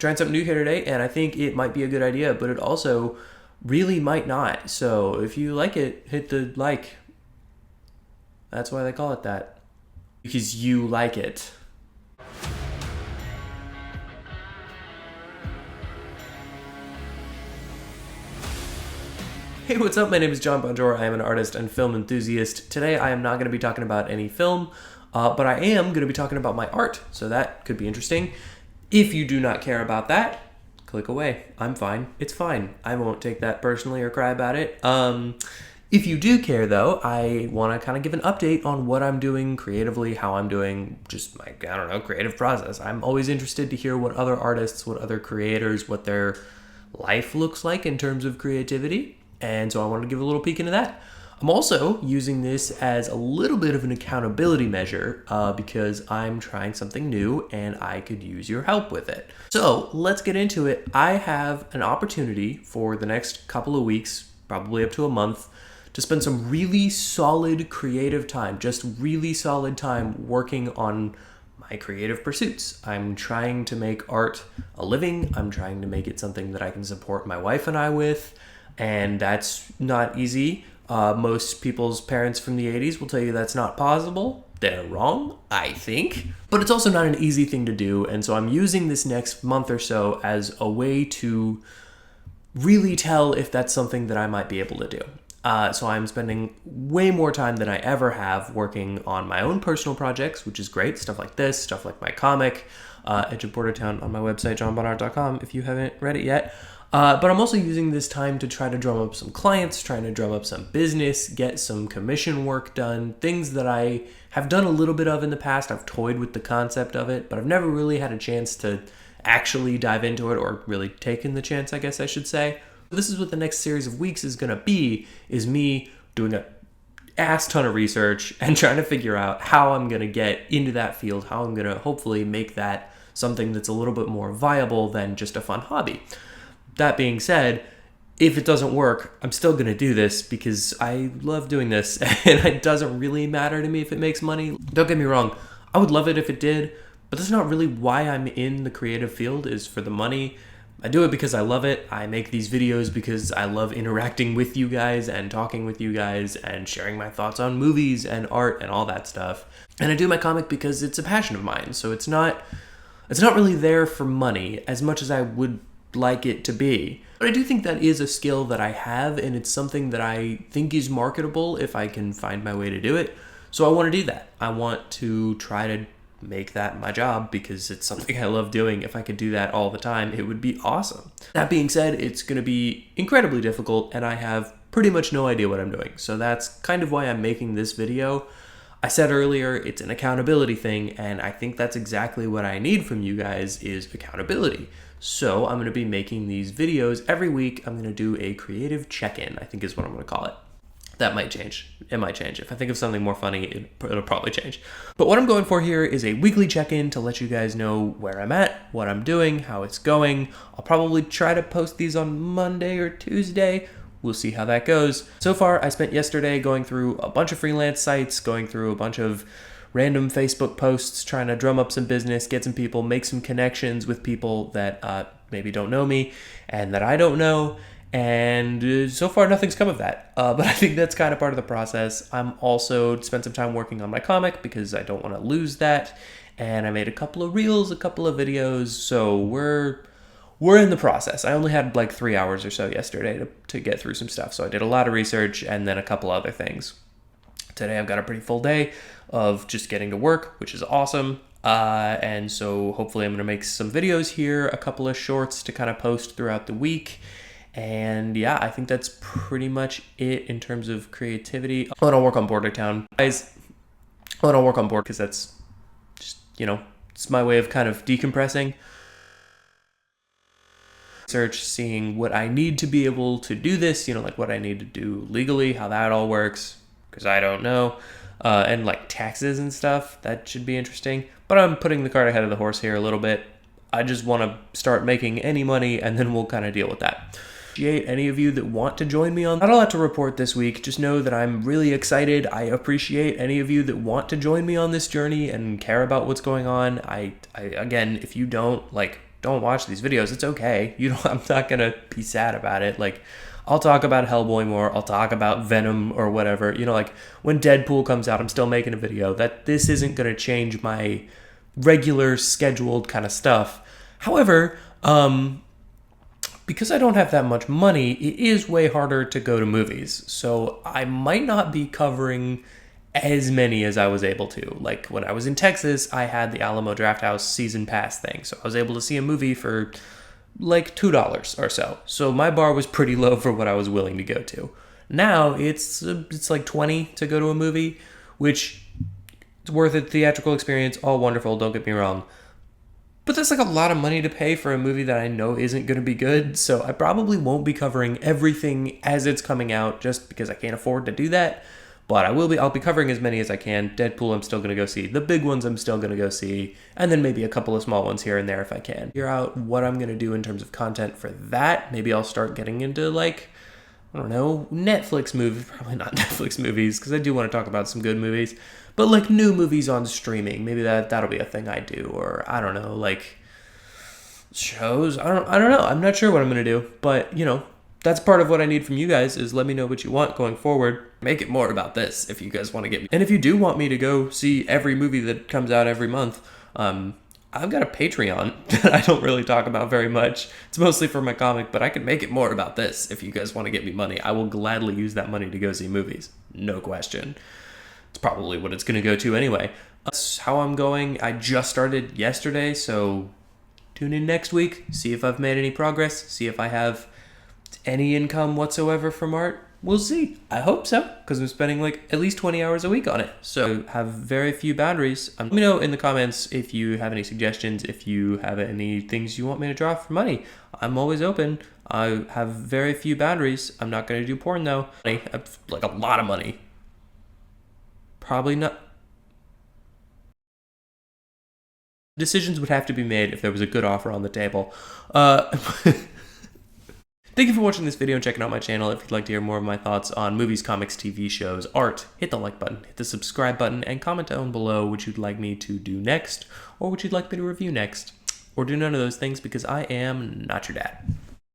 trying something new here today, and I think it might be a good idea, but it also really might not. So if you like it, hit the like. That's why they call it that. Because you like it. Hey, what's up? My name is John Bonjour. I am an artist and film enthusiast. Today I am not going to be talking about any film, but I am going to be talking about my art, so that could be interesting. If you do not care about that, click away. I'm fine. It's fine. I won't take that personally or cry about it. If you do care, though, I want to kind of give an update on what I'm doing creatively, how I'm doing, just my, creative process. I'm always interested to hear what other artists, what other creators, what their life looks like in terms of creativity. And so I wanted to give a little peek into that. I'm also using this as a little bit of an accountability measure because I'm trying something new and I could use your help with it. So let's get into it. I have an opportunity for the next couple of weeks, probably up to a month, to spend some really solid creative time, just really solid time working on my creative pursuits. I'm trying to make art a living. I'm trying to make it something that I can support my wife and I with. And that's not easy. Most people's parents from the 80s will tell you that's not possible. They're wrong, I think. But it's also not an easy thing to do. And so I'm using this next month or so as a way to really tell if that's something that I might be able to do. So I'm spending way more time than I ever have working on my own personal projects, which is great. Stuff like this, stuff like my comic, Edge of Bordertown on my website, johnbonart.com, if you haven't read it yet. But I'm also using this time to try to drum up some clients, trying to drum up some business, get some commission work done, things that I have done a little bit of in the past. I've toyed with the concept of it, but I've never really had a chance to actually dive into it, or really taken the chance, I guess I should say. This is what the next series of weeks is going to be, is me doing a ass ton of research and trying to figure out how I'm going to get into that field, how I'm going to hopefully make that something that's a little bit more viable than just a fun hobby. That being said, if it doesn't work, I'm still going to do this because I love doing this and it doesn't really matter to me if it makes money. Don't get me wrong, I would love it if it did, but that's not really why I'm in the creative field, is for the money. I do it because I love it. I make these videos because I love interacting with you guys and talking with you guys and sharing my thoughts on movies and art and all that stuff. And I do my comic because it's a passion of mine. So it's not really there for money as much as I would like it to be. But I do think that is a skill that I have, and it's something that I think is marketable if I can find my way to do it. So I want to do that. I want to try to make that my job because it's something I love doing. If I could do that all the time, it would be awesome. That being said, it's going to be incredibly difficult and I have pretty much no idea what I'm doing. So that's kind of why I'm making this video. I said earlier, it's an accountability thing, and I think that's exactly what I need from you guys, is accountability. So I'm going to be making these videos every week. I'm going to do a creative check-in, I think is what I'm going to call it. That might change. It might change. If I think of something more funny, it'll probably change. But what I'm going for here is a weekly check-in to let you guys know where I'm at, what I'm doing, how it's going. I'll probably try to post these on Monday or Tuesday. We'll see how that goes. So far, I spent yesterday going through a bunch of freelance sites, going through a bunch of random Facebook posts, trying to drum up some business, get some people, make some connections with people that maybe don't know me and that I don't know. And so far, nothing's come of that. But I think that's kind of part of the process. I'm also spent some time working on my comic because I don't want to lose that. And I made a couple of reels, a couple of videos. So we're in the process. I only had like 3 hours or so yesterday to get through some stuff. So I did a lot of research and then a couple other things. Today I've got a pretty full day of just getting to work, which is awesome. And so hopefully I'm going to make some videos here, a couple of shorts to kind of post throughout the week. And yeah, I think that's pretty much it in terms of creativity. I want to work on Bordertown. Guys, I want to work on Border because that's just, it's my way of kind of decompressing. Search, seeing what I need to be able to do this, like what I need to do legally, how that all works, because I don't know. And like taxes and stuff, that should be interesting. But I'm putting the cart ahead of the horse here a little bit. I just want to start making any money and then we'll kind of deal with that. Appreciate any of you that want to join me on. Not a lot to report this week. Just know that I'm really excited. I appreciate any of you that want to join me on this journey and care about what's going on. I again, if you don't, don't watch these videos, it's okay. I'm not gonna be sad about it. Like, I'll talk about Hellboy more. I'll talk about Venom or whatever. Like when Deadpool comes out, I'm still making a video. This isn't gonna change my regular scheduled kind of stuff. However, because I don't have that much money, it is way harder to go to movies. So I might not be covering as many as I was able to. Like when I was in Texas, I had the Alamo Drafthouse season pass thing. So I was able to see a movie for like $2 or so. So my bar was pretty low for what I was willing to go to. Now it's like $20 to go to a movie, which is worth it. Theatrical experience, all wonderful, don't get me wrong. But that's like a lot of money to pay for a movie that I know isn't going to be good. So I probably won't be covering everything as it's coming out just because I can't afford to do that. But I'll be covering as many as I can. Deadpool I'm still going to go see. The big ones I'm still going to go see. And then maybe a couple of small ones here and there if I can. Figure out what I'm going to do in terms of content for that. Maybe I'll start getting into like, I don't know, Netflix movies. Probably not Netflix movies because I do want to talk about some good movies. But like new movies on streaming. Maybe that'll be a thing I do. Or I don't know, like shows. I don't know. I'm not sure what I'm going to do. But, that's part of what I need from you guys is let me know what you want going forward. Make it more about this if you guys want to get me. And if you do want me to go see every movie that comes out every month, I've got a Patreon that I don't really talk about very much. It's mostly for my comic, but I could make it more about this if you guys want to get me money. I will gladly use that money to go see movies. No question. It's probably what it's going to go to anyway. That's how I'm going. I just started yesterday, so tune in next week. See if I've made any progress. See if I have any income whatsoever from art. We'll see. I hope so, because I'm spending like at least 20 hours a week on it. So have very few boundaries. Let me know in the comments if you have any suggestions, if you have any things you want me to draw for money. I'm always open. I have very few boundaries. I'm not going to do porn though. Like a lot of money. Probably not. Decisions would have to be made if there was a good offer on the table. Thank you for watching this video and checking out my channel. If you'd like to hear more of my thoughts on movies, comics, TV shows, art, hit the like button, hit the subscribe button, and comment down below what you'd like me to do next, or what you'd like me to review next. Or do none of those things because I am not your dad.